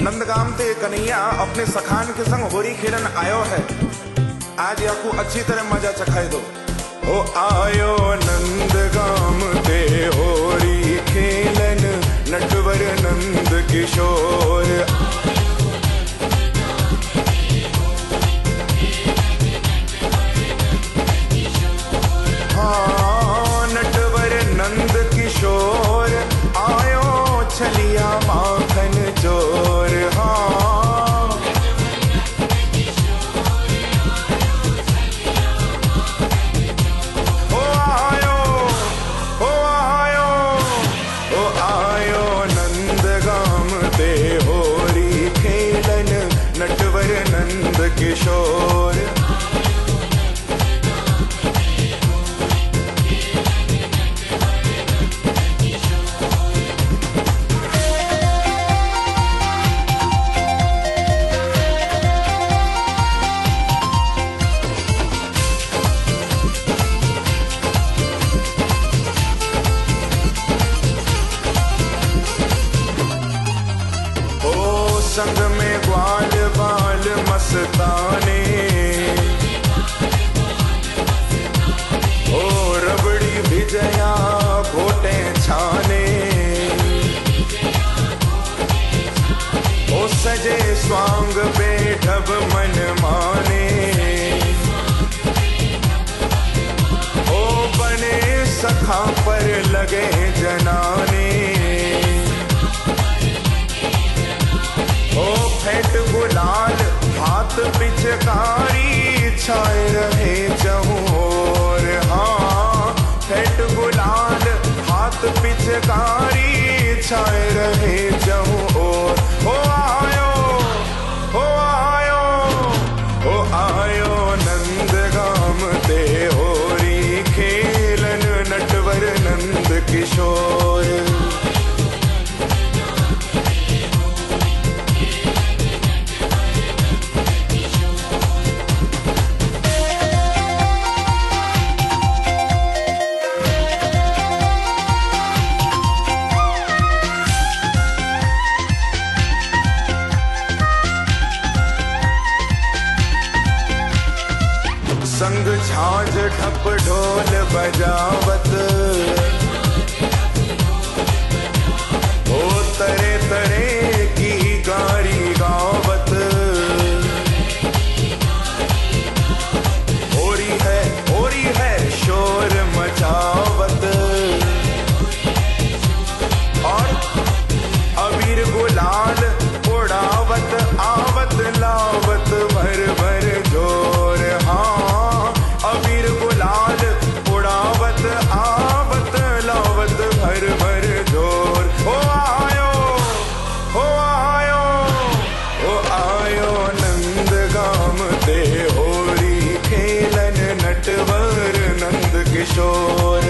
नंदगाम ते कन्हैया अपने सखान के संग होली खेलन आयो है। आज याकू अच्छी तरह मजा चखाए दो। ओ आयो नंदगाम ते होली खेलन, नटवर नंद किशोर। हाँ नटवर नंद किशोर, आयो छलिया माखन चोर। हाँ ओ आयो, ओ आयो, ओ आयो नंदगाम ते होली खेलन। स्वांग बेढब मन माने, ओ बने सखा पर लगे जनाने, ओ फेंट गुलाल हाथ पिचकारी छाए रहे चहु ओर, हाँ फेंट गुलाल हाथ पिचकारी छाए रहे चहु ओर। ओ आयो, ओ आयो, ओ आयो नंदगाम ते होरी खेलन नटवर नंद किशोर। संग झांझ ढप ढोल बजावत, ओ तरे तरे की गारी गावत, होरी है शोर मचावत, और अबीर गुलाल उड़ावत आवत लावत भर भर जोर, हाँ अबीर गुलाल उड़ावत आवत लावत भर भर जोर। ओ आयो, ओ आयो, ओ आयो नंदगाम ते होरी खेलन नटवर नंद किशोर।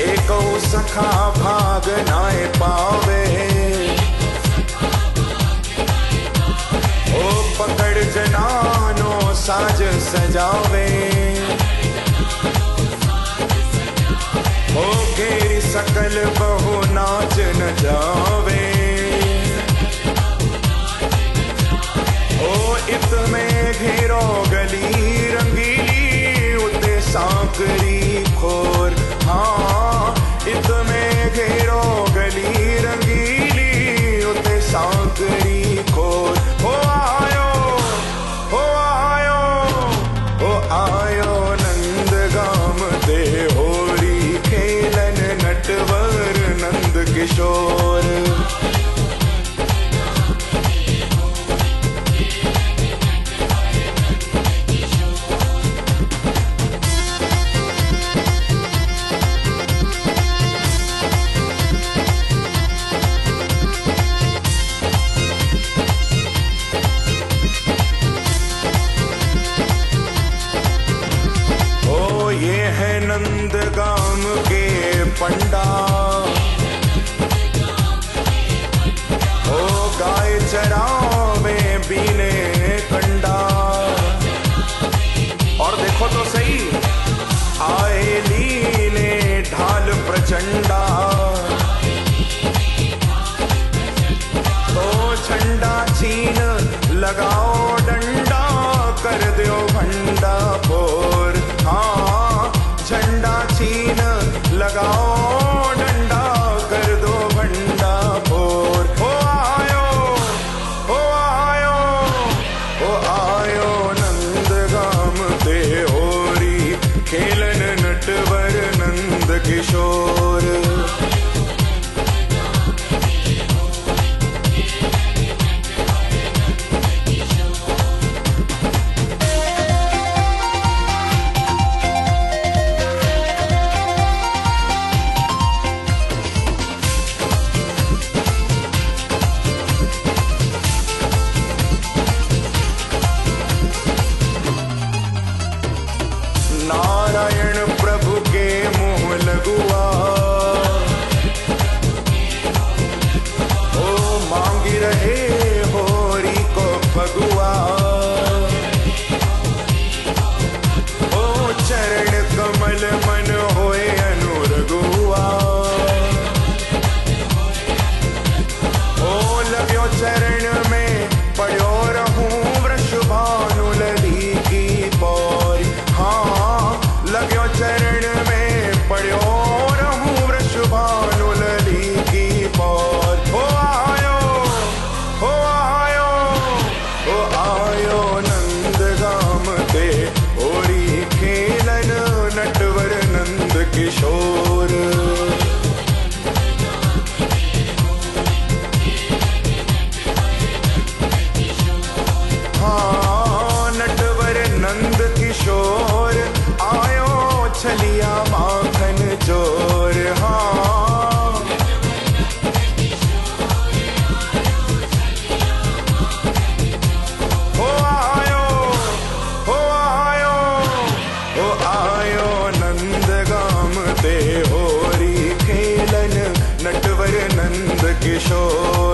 एको सखा भाग नाए पावे, ओ पकड़ जनानो साज सजावे, ओ घेरी सकल बहु नाच न जावे, ओ इत में घेरो गली रंगीली उते सांकरी खोर, हाँ इत में घेरो गली रंगीली उते सांकरी खोर। हो आयो, हो आयो, हो आयो नंदगाम ते होरी खेलन नटवर नंद किशोर। नंदगाम के पंडा, ओ गाय चरावे बीने कंडा, और देखो तो सही आए लीने ढाल प्रचंडा, तो झंडा छीन लगाओ डंडा कर दो भंडा बोर, हाँ झंडा छीन लगाओ डंडा कर दो भंडा बोर। हो आयो, हो आयो, हो आयो नंदगाम ते होरी खेलन नटवर नंद किशोर। किशोर